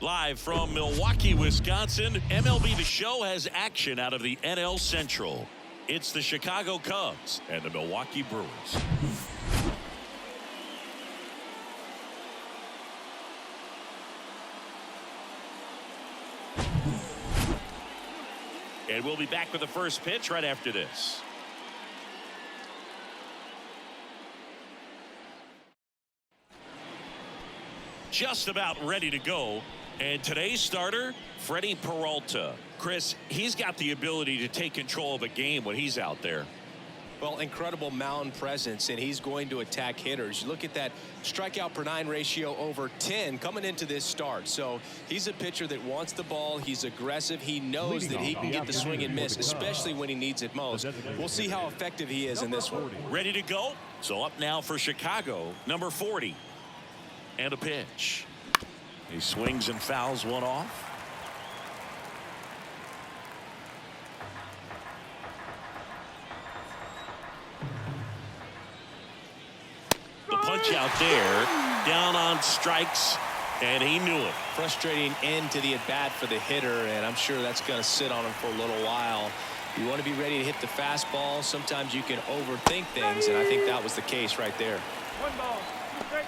Live from Milwaukee, Wisconsin, MLB The Show has action out of the NL Central. It's the Chicago Cubs and the Milwaukee Brewers. And we'll be back with the first pitch right after this. Just about ready to go. And today's starter, Freddie Peralta. Chris, he's got the ability to take control of a game when he's out there. Well, incredible mound presence, and he's going to attack hitters. Look at that strikeout per 9 ratio over 10 coming into this start. So he's a pitcher that wants the ball. He's aggressive. He knows that he can get the swing and miss, especially when he needs it most. We'll see how effective he is in this one. Ready to go? So up now for Chicago, number 40. And a pitch. He swings and fouls one off. The punch out there, down on strikes, and he knew it. Frustrating end to the at-bat for the hitter, and I'm sure that's going to sit on him for a little while. You want to be ready to hit the fastball. Sometimes you can overthink things, and I think that was the case right there. 1 ball, 2 strikes.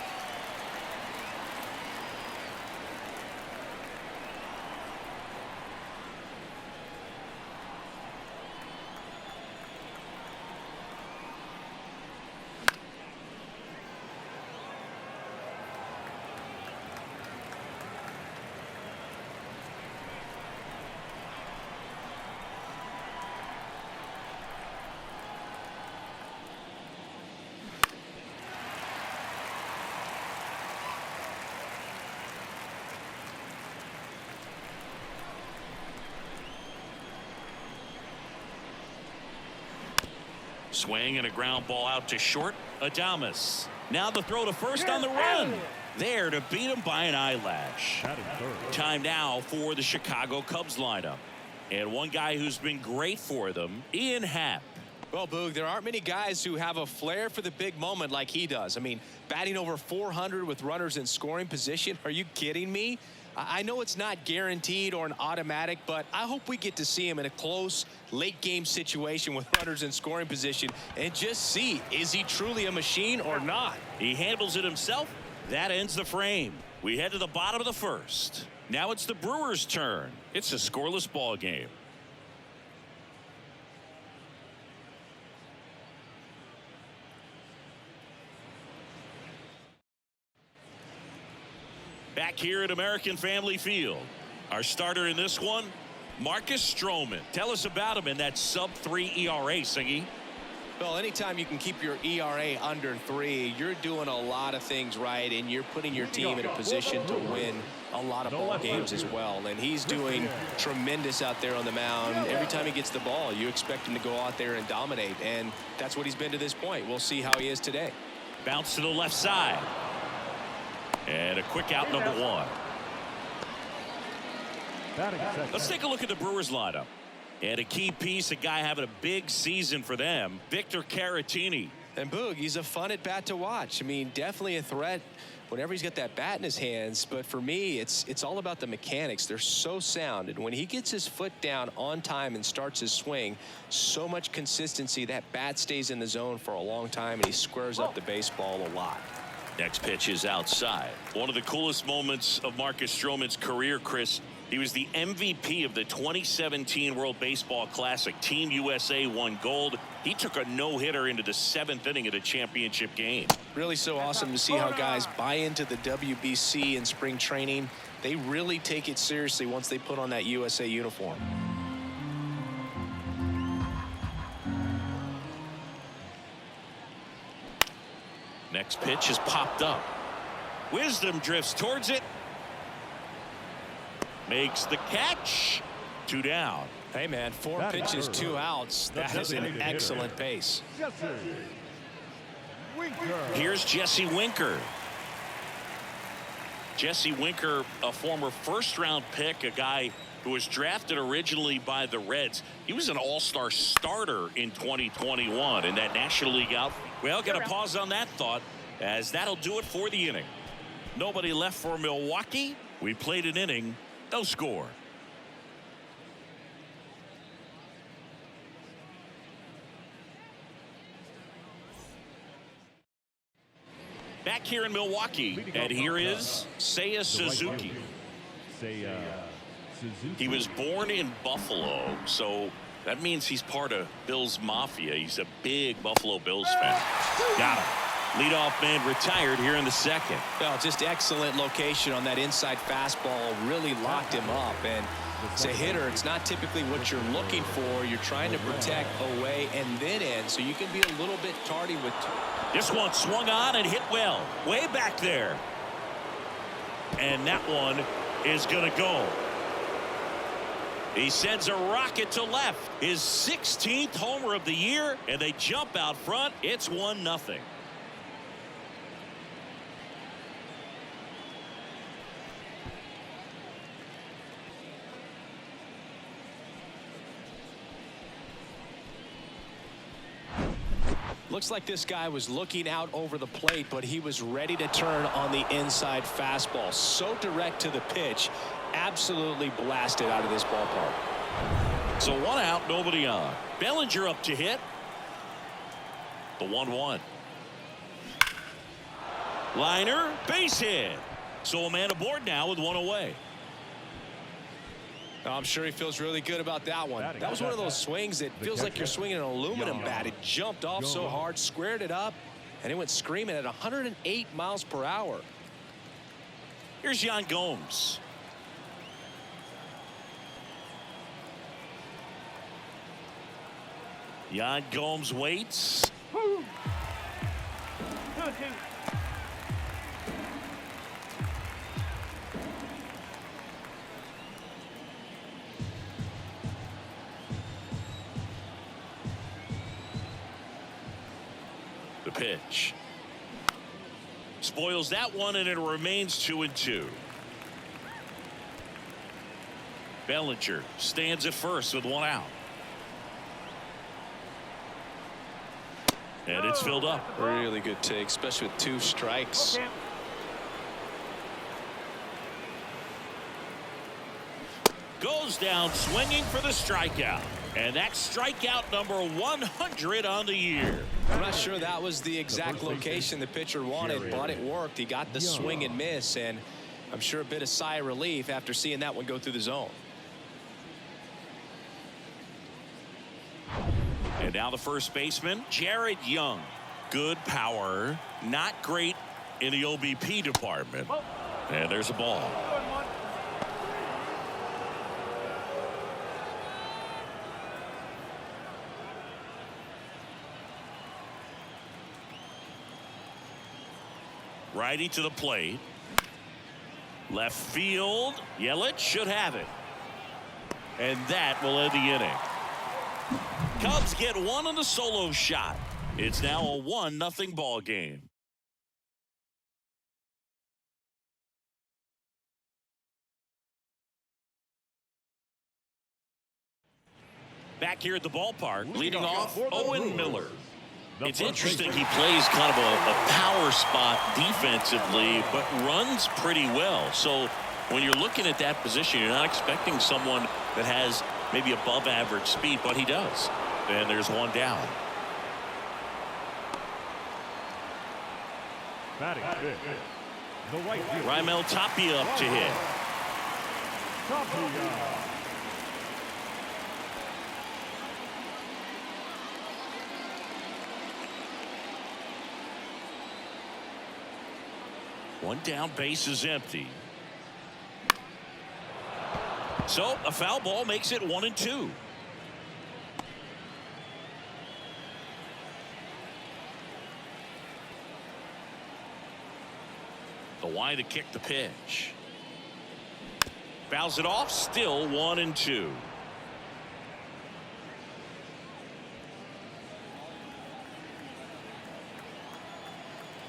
Swing and a ground ball out to short. Adames. Now the throw to first on the run. There to beat him by an eyelash. Time now for the Chicago Cubs lineup. And one guy who's been great for them, Ian Happ. Well, Boog, there aren't many guys who have a flair for the big moment like he does. I mean, batting over 400 with runners in scoring position. Are you kidding me? I know it's not guaranteed or an automatic, but I hope we get to see him in a close late game situation with runners in scoring position and just see, is he truly a machine or not? He handles it himself. That ends the frame. We head to the bottom of the first. Now it's the Brewers' turn. It's a scoreless ball game. Back here at American Family Field. Our starter in this one, Marcus Stroman. Tell us about him in that sub-3 ERA, Singy. Well, anytime you can keep your ERA under 3, you're doing a lot of things right, and you're putting your team in a position to win a lot of ball games as well. And he's doing tremendous out there on the mound. Every time he gets the ball, you expect him to go out there and dominate, and that's what he's been to this point. We'll see how he is today. Bounce to the left side. And a quick out, number 1. Let's take a look at the Brewers lineup. And a key piece, a guy having a big season for them, Victor Caratini. And Boog, he's a fun at bat to watch. I mean, definitely a threat whenever he's got that bat in his hands. But for me, it's all about the mechanics. They're so sound. And when he gets his foot down on time and starts his swing, so much consistency, that bat stays in the zone for a long time, and he squares up the baseball a lot. Next pitch is outside. One of the coolest moments of Marcus Stroman's career, Chris. He was the MVP of the 2017 World Baseball Classic. Team USA won gold. He took a no-hitter into the 7th inning of the championship game. Really so awesome to see how guys buy into the WBC in spring training. They really take it seriously once they put on that USA uniform. Next pitch is popped up. Wisdom drifts towards it. Makes the catch. 2 down. Hey, man, 4 pitches, 2 outs. That is an excellent pace. Here's Jesse Winker. Jesse Winker, a former first-round pick, a guy who was drafted originally by the Reds. He was an all-star starter in 2021 in that National League outfit. Well, got to pause on that thought, as that'll do it for the inning. Nobody left for Milwaukee. We played an inning, no score. Back here in Milwaukee, and here is Seiya Suzuki. He was born in Buffalo, so that means he's part of Bills Mafia. He's a big Buffalo Bills fan. Got him. Leadoff man retired here in the second. Well, just excellent location on that inside fastball. Really locked him up. And as a hitter, it's not typically what you're looking for. You're trying to protect away and then in, so you can be a little bit tardy with. This one swung on and hit well. Way back there. And that one is going to go. He sends a rocket to left. His 16th homer of the year, and they jump out front. It's 1-0. Looks like this guy was looking out over the plate, but he was ready to turn on the inside fastball. So direct to the pitch. Absolutely blasted out of this ballpark. So 1 out, nobody on. Bellinger up to hit. The 1-1. Liner, base hit. So a man aboard now with 1 away. I'm sure he feels really good about that one. That was one of those swings that feels like you're swinging an aluminum bat. It jumped off so hard, squared it up, and it went screaming at 108 miles per hour. Here's Yan Gomes. Yan Gomes waits. Woo. 2-2. The pitch. Spoils that one, and it remains 2-2. Bellinger stands at first with 1 out. And it's filled up. Really good take, especially with 2 strikes. Okay. Goes down swinging for the strikeout. And that's strikeout number 100 on the year. I'm not sure that was the exact location the pitcher wanted, but it worked. He got the swing and miss, and I'm sure a bit of sigh of relief after seeing that one go through the zone. And now the first baseman, Jared Young. Good power, not great in the OBP department. And there's a ball. 1-1. Righty to the plate. Left field. Yelich should have it. And that will end the inning. Cubs get 1 on the solo shot. It's now a 1-0 ball game. Back here at the ballpark, leading off Owen Miller. It's interesting, he plays kind of a power spot defensively, but runs pretty well. So when you're looking at that position, you're not expecting someone that has maybe above average speed, but he does. And there's 1 down. Batting fifth, the right fielder, Raimel Tapia up to hit. Tapia. One down, base is empty. So a foul ball makes it 1-2. The wide to kick the pitch. Fouls it off, still 1-2.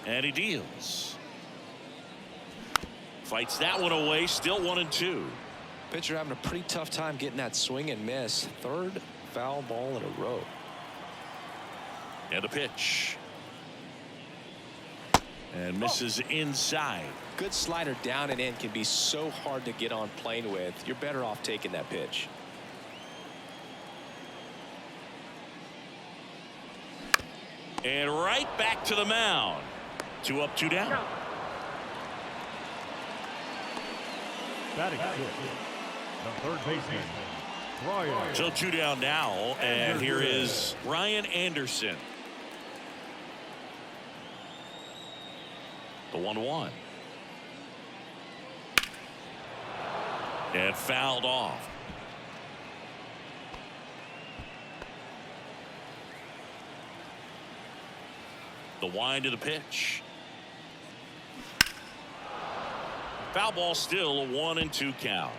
And he deals. Fights that one away, still 1-2. Pitcher having a pretty tough time getting that swing and miss. 3rd foul ball in a row. And the pitch. And misses inside. Good slider down and in can be so hard to get on plane with. You're better off taking that pitch. And right back to the mound. 2 up, 2 down. Batting fifth, the third baseman, Ryan. So 2 down now, and here is Ryan Anderson. The 1-1. And fouled off. The wind of the pitch. Foul ball, still a 1-2 count.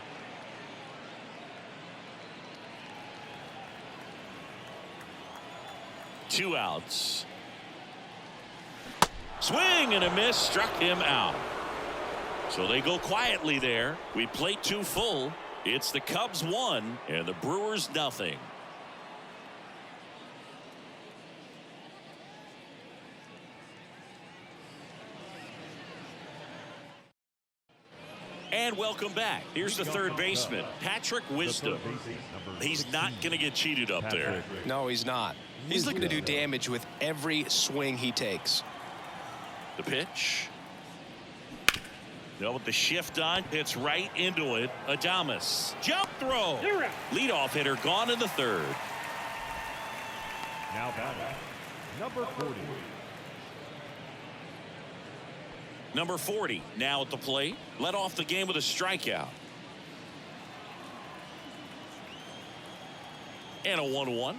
Two outs. Swing and a miss, struck him out. So they go quietly there. We play 2 full. It's the Cubs 1 and the Brewers nothing. And welcome back. Here's the third baseman, Patrick Wisdom. He's not going to get cheated up there. No, he's not. He's looking to do damage with every swing he takes. The pitch. With the shift on, hits right into it. Adames. Jump throw. Leadoff hitter gone in the third. Now batting, number 40. Number 40 now at the plate. Led off the game with a strikeout. And a 1-1.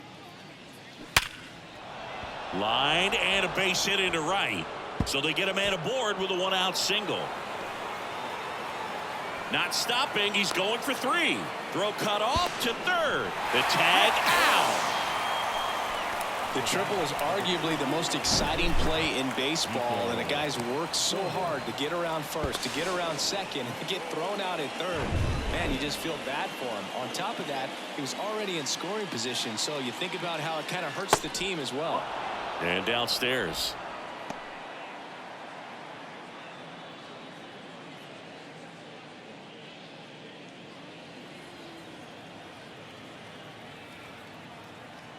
Line and a base hit into right. So they get a man aboard with a 1-out single. Not stopping. He's going for 3. Throw cut off to third. The tag out. The triple is arguably the most exciting play in baseball, and the guys work so hard to get around first, to get around second, and to get thrown out at third. Man, you just feel bad for him. On top of that, he was already in scoring position, so you think about how it kind of hurts the team as well. And downstairs.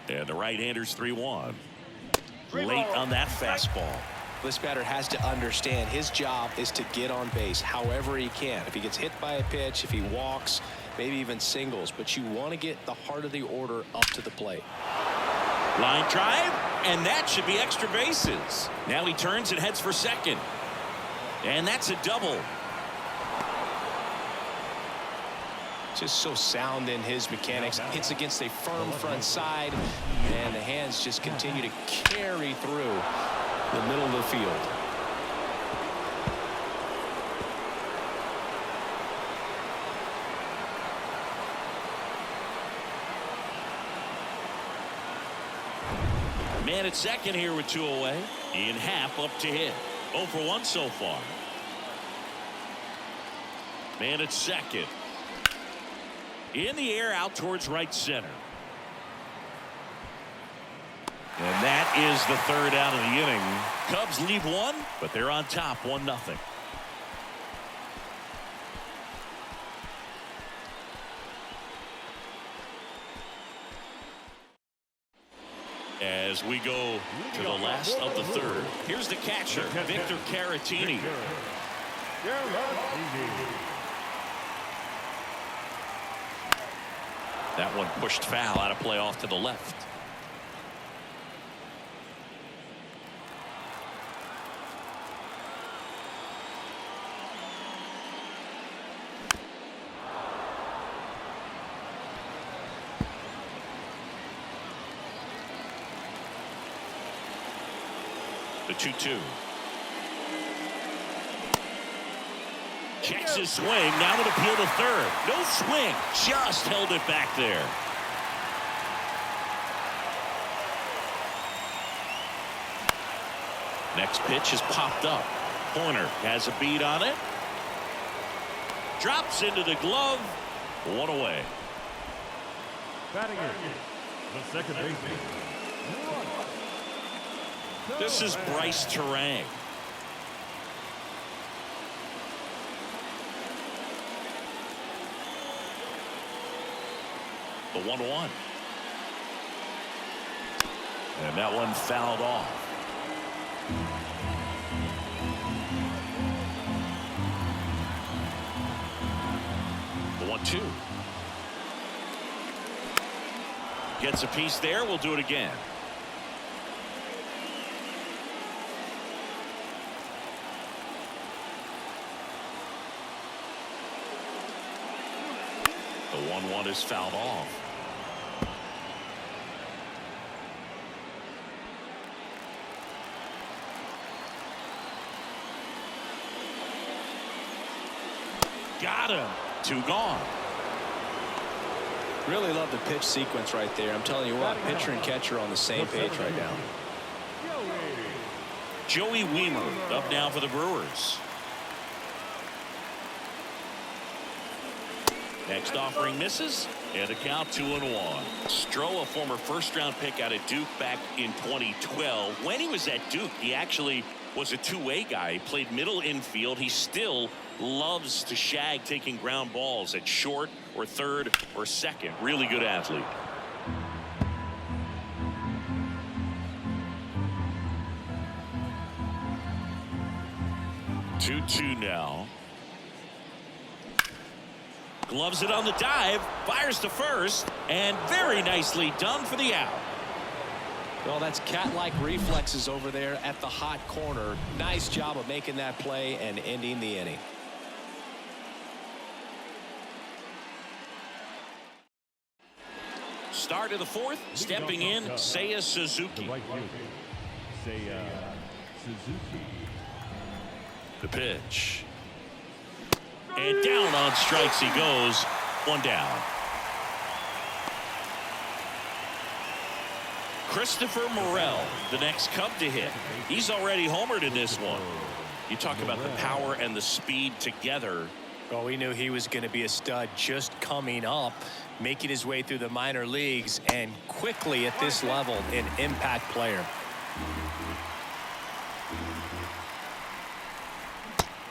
And the right-hander's 3-1. Late on that fastball. This batter has to understand his job is to get on base however he can. If he gets hit by a pitch, if he walks, maybe even singles. But you want to get the heart of the order up to the plate. Line drive, and that should be extra bases. Now he turns and heads for second. And that's a double. Just so sound in his mechanics. Hits against a firm front side, and the hands just continue to carry through the middle of the field. Man at second here with 2 away. In half up to hit. 0 for 1 so far. Man at second. In the air out towards right center. And that is the third out of the inning. Cubs lead 1, but they're on top 1-0. As we go to the last of the third. Here's the catcher, Victor Caratini. That one pushed foul out of play off to the left. The 2-2. Checks his swing. Now an appeal to third. No swing. Just held it back there. Next pitch is popped up. Pointer has a beat on it. Drops into the glove. 1 away. Batting in, the second baseman. This is Bryce Terang. The 1-1. And that one fouled off. The 1-2. Gets a piece there. We'll do it again. The 1-1 is fouled off. Got him. 2 gone. Really love the pitch sequence right there. I'm telling you what, pitcher and catcher on the same page right now. Joey Wiemer up now for the Brewers. Next offering misses, and the count 2-1. Stroh, a former first-round pick out of Duke back in 2012. When he was at Duke, he actually was a two-way guy. He played middle infield. He still loves to shag taking ground balls at short or third or second. Really good athlete. 2-2 now. Gloves it on the dive, fires to first, and very nicely done for the out. Well, that's cat-like reflexes over there at the hot corner. Nice job of making that play and ending the inning. Start of the 4th, stepping in, Seiya Suzuki. Right fielder, Seiya Suzuki. The pitch. And down on strikes he goes. 1 down. Christopher Morel, the next Cub to hit. He's already homered in this one. You talk about the power and the speed together. Well, we knew he was going to be a stud just coming up, making his way through the minor leagues, and quickly at this level, an impact player.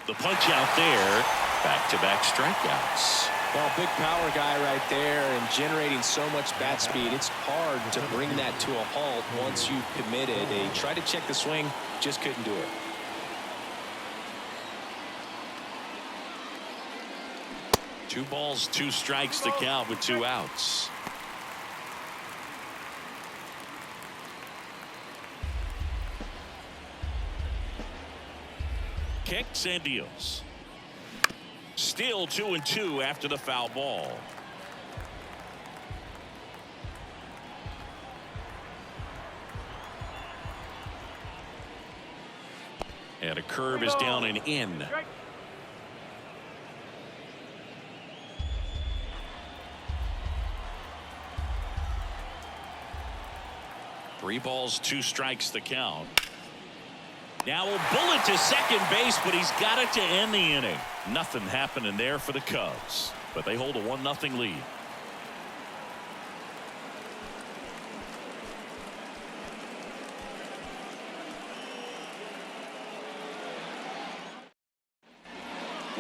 The punch out there. Back-to-back strikeouts. Well, big power guy right there and generating so much bat speed. It's hard to bring that to a halt once you've committed. He tried to check the swing, just couldn't do it. Two balls, 2 strikes to count with 2 outs. Kicks and deals. Still 2-2 after the foul ball. And a curve is down and in. Three balls, 2 strikes the count. Now a bullet to second base, but he's got it to end the inning. Nothing happening there for the Cubs, but they hold a 1-0 lead.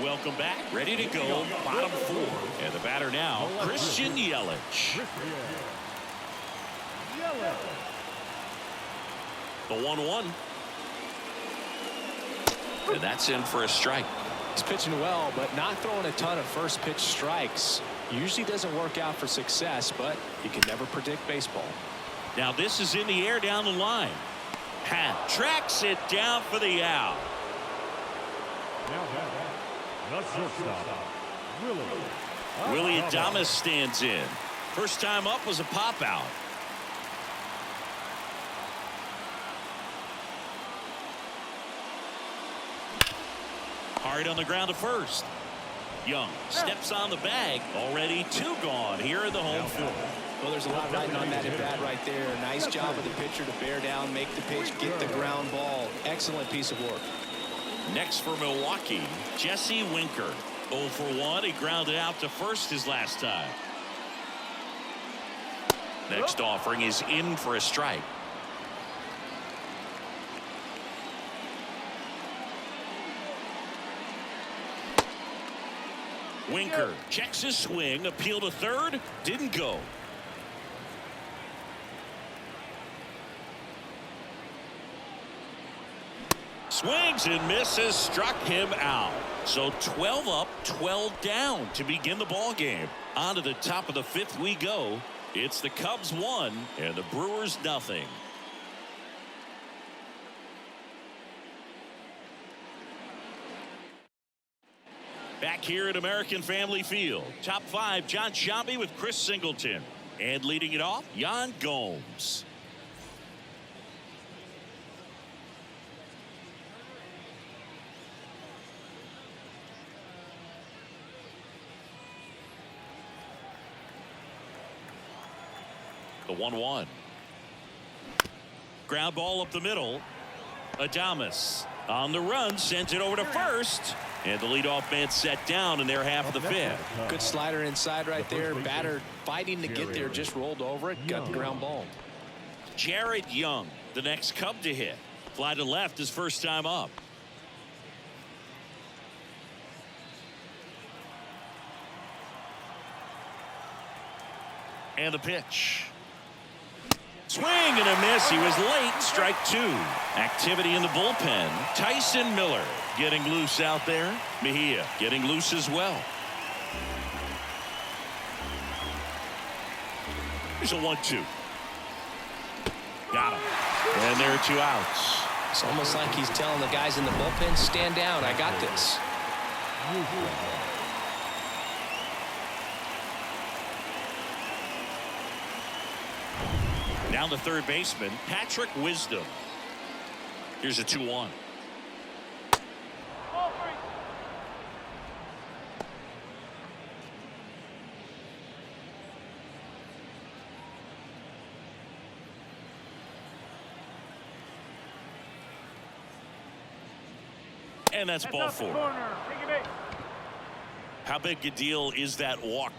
Welcome back. Ready to go. Bottom 4. And the batter now, Christian Yelich. The 1-1. And that's in for a strike. He's pitching well, but not throwing a ton of first pitch strikes. Usually doesn't work out for success, but you can never predict baseball. Now this is in the air down the line. Pat tracks it down for the out. Now the shortstop, Willie Adames stands in. First time up was a pop out. Hard on the ground to first. Young steps on the bag. Already 2 gone here at the home field. Well, there's a lot riding on that at bat right there. Nice job of the pitcher to bear down, make the pitch, get the ground ball. Excellent piece of work. Next for Milwaukee, Jesse Winker. 0 for 1. He grounded out to first his last time. Next offering is in for a strike. Winker checks his swing, appeal to third, didn't go. Swings and misses, struck him out. So 12 up, 12 down to begin the ball game. On to the top of the 5th we go. It's the Cubs 1 and the Brewers nothing. Back here at American Family Field. Top 5, John Sciambi with Chris Singleton. And leading it off, Yan Gomes. The 1-1. Ground ball up the middle. Adames on the run, sends it over to first. And the leadoff man set down in their half of the 5th. Good slider inside right there. Batter fighting to get there, just rolled over it. Got the ground ball. Jared Young, the next Cub to hit. Fly to left his first time up. And the pitch. Swing and a miss. He was late. Strike 2. Activity in the bullpen. Tyson Miller getting loose out there. Mejia getting loose as well. Here's a 1-2. Got him. And there are 2 outs. It's almost like he's telling the guys in the bullpen, stand down. I got this. Down the third baseman, Patrick Wisdom. Here's a 2-1. And that's ball 4. How big a deal is that walk?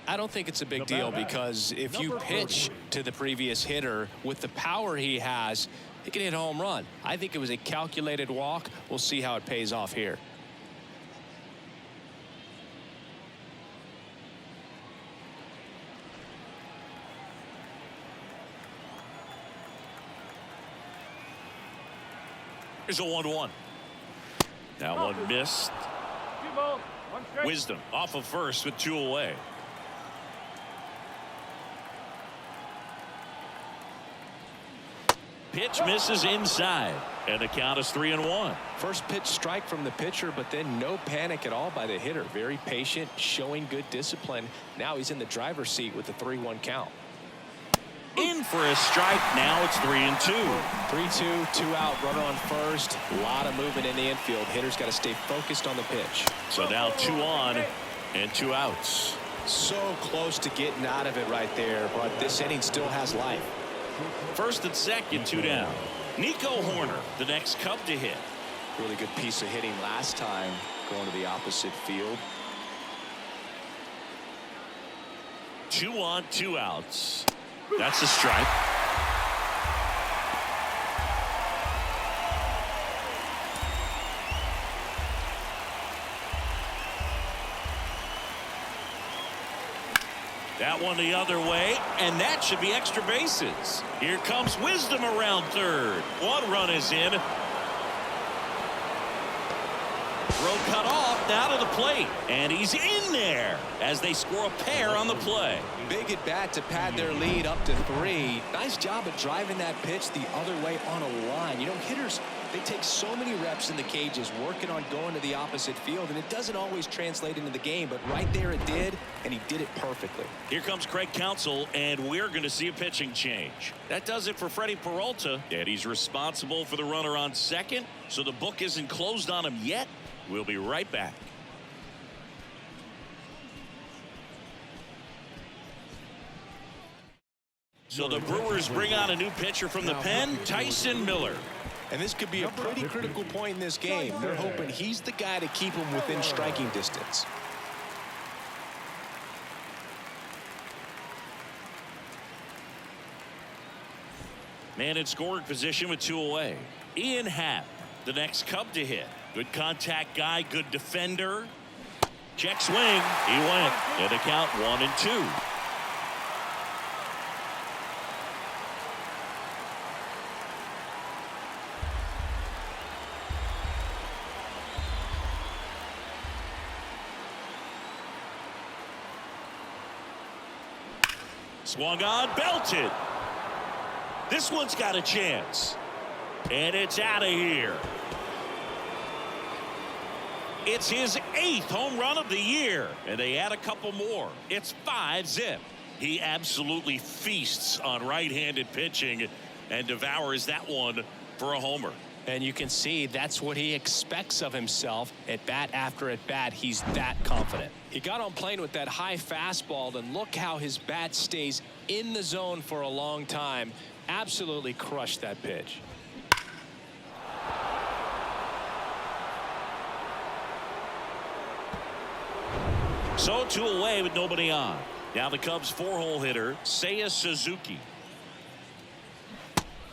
I don't think it's a big deal because if you pitch to the previous hitter with the power he has, he can hit a home run. I think it was a calculated walk. We'll see how it pays off here. Here's a 1-1. That one missed. Wisdom off of first with 2 away. Pitch misses inside, and the count is 3-1. First pitch strike from the pitcher, but then no panic at all by the hitter. Very patient, showing good discipline. Now he's in the driver's seat with the 3-1 count. In for a strike. Now it's 3-2. 3-2, 2 out, runner on first. A lot of movement in the infield. Hitter's got to stay focused on the pitch. So now 2 on and 2 outs. So close to getting out of it right there, but this inning still has life. First and second, 2 down. Nico Horner, the next Cub to hit. Really good piece of hitting last time, going to the opposite field. 2 on, 2 outs. That's a strike. That one the other way, and that should be extra bases. Here comes Wisdom around third. 1 run is in. Throw cut off, now to the plate, and he's in there as they score a pair on the play. Big at bat to pad their lead up to 3. Nice job of driving that pitch the other way on a line. You know, hitters, they take so many reps in the cages working on going to the opposite field, and it doesn't always translate into the game, but right there it did, and he did it perfectly. Here comes Craig Counsell, and we're going to see a pitching change. That does it for Freddie Peralta, and he's responsible for the runner on second, so the book isn't closed on him yet. We'll be right back. So the Brewers bring on a new pitcher from the pen, Tyson Miller. And this could be a pretty critical point in this game. They're hoping he's the guy to keep him within striking distance. Man in scoring position with 2 away. Ian Happ, the next Cub to hit. Good contact guy, good defender. Check swing. He went. And the count 1-2. Swung on, belted. This one's got a chance. And it's out of here. It's his 8th home run of the year. And they add a couple more. It's 5-zip. He absolutely feasts on right-handed pitching and devours that one for a homer. And you can see that's what he expects of himself at bat after at bat. He's that confident. He got on plane with that high fastball, and look how his bat stays in the zone for a long time. Absolutely crushed that pitch. So 2 away with nobody on. Now the Cubs 4-hole hitter, Seiya Suzuki.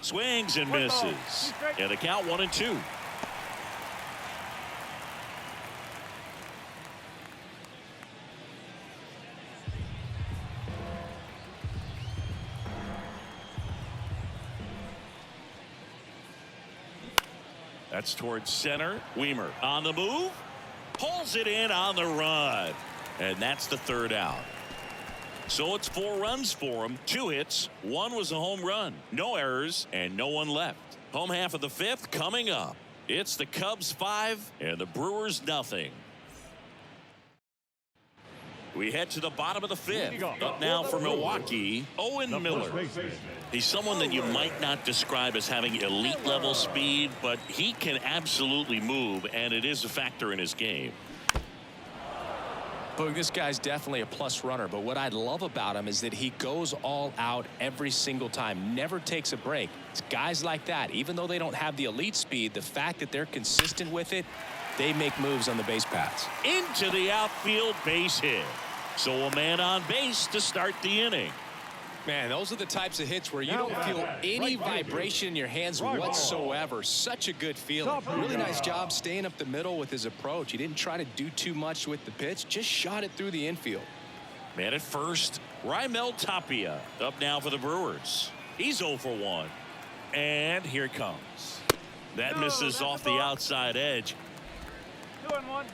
Swings and misses. And the count 1-2. That's towards center. Weimer on the move. Pulls it in on the run. And that's the 3rd out. So it's 4 runs for him. 2 hits. 1 was a home run. No errors and no one left. Home half of the 5th coming up. It's the Cubs 5 and the Brewers nothing. We head to the bottom of the 5th. Up now for Milwaukee, Owen Miller. He's someone that you might not describe as having elite level speed, but he can absolutely move, and it is a factor in his game. Boog, this guy's definitely a plus runner, but what I love about him is that he goes all out every single time, never takes a break. It's guys like that, even though they don't have the elite speed, the fact that they're consistent with it, they make moves on the base paths. Into the outfield, base hit. So a man on base to start the inning. Man, those are the types of hits where you don't feel any vibration in your hands whatsoever. Such a good feeling. Really nice job staying up the middle with his approach. He didn't try to do too much with the pitch, just shot it through the infield. Man at first, Raimel Tapia up now for the Brewers. He's 0 for 1. And here it comes. That misses off the outside edge. 2-1.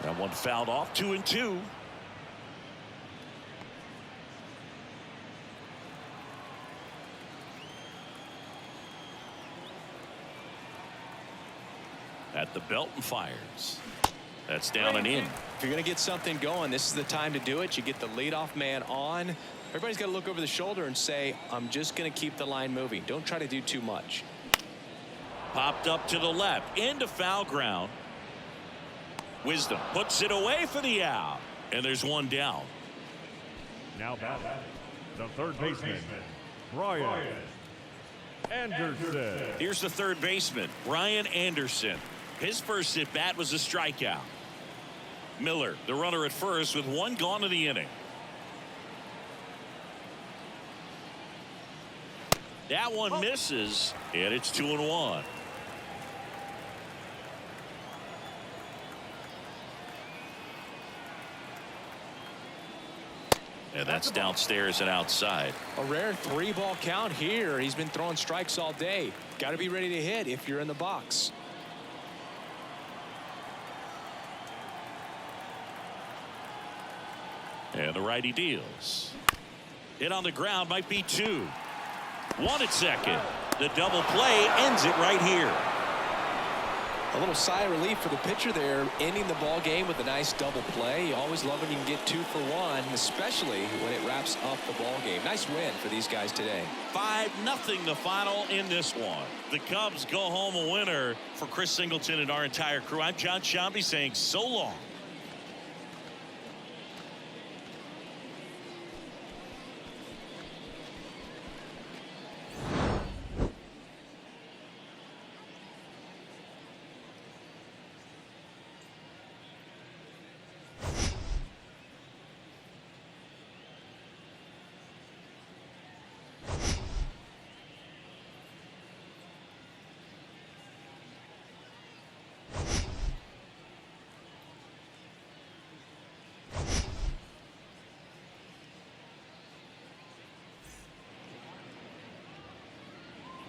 That one fouled off. 2-2. At the belt and fires. That's down and in. If you're going to get something going, this is the time to do it. You get the leadoff man on. Everybody's got to look over the shoulder and say, I'm just going to keep the line moving. Don't try to do too much. Popped up to the left into foul ground. Wisdom puts it away for the out, and there's one down. Now batting, the third baseman, Brian Anderson. Here's the third baseman, Brian Anderson. His first at bat was a strikeout. Miller, the runner at first, with 1 gone in the inning. That one misses, and it's 2-1. And that's downstairs and outside. A rare 3-ball count here. He's been throwing strikes all day. Got to be ready to hit if you're in the box. And the righty deals. Hit on the ground, might be 2. 1 at second. The double play ends it right here. A little sigh of relief for the pitcher there, ending the ball game with a nice double play. You always love when you can get 2 for 1, especially when it wraps up the ball game. Nice win for these guys today. 5-0 the final in this one. The Cubs go home a winner. For Chris Singleton and our entire crew, I'm John Shambi saying so long.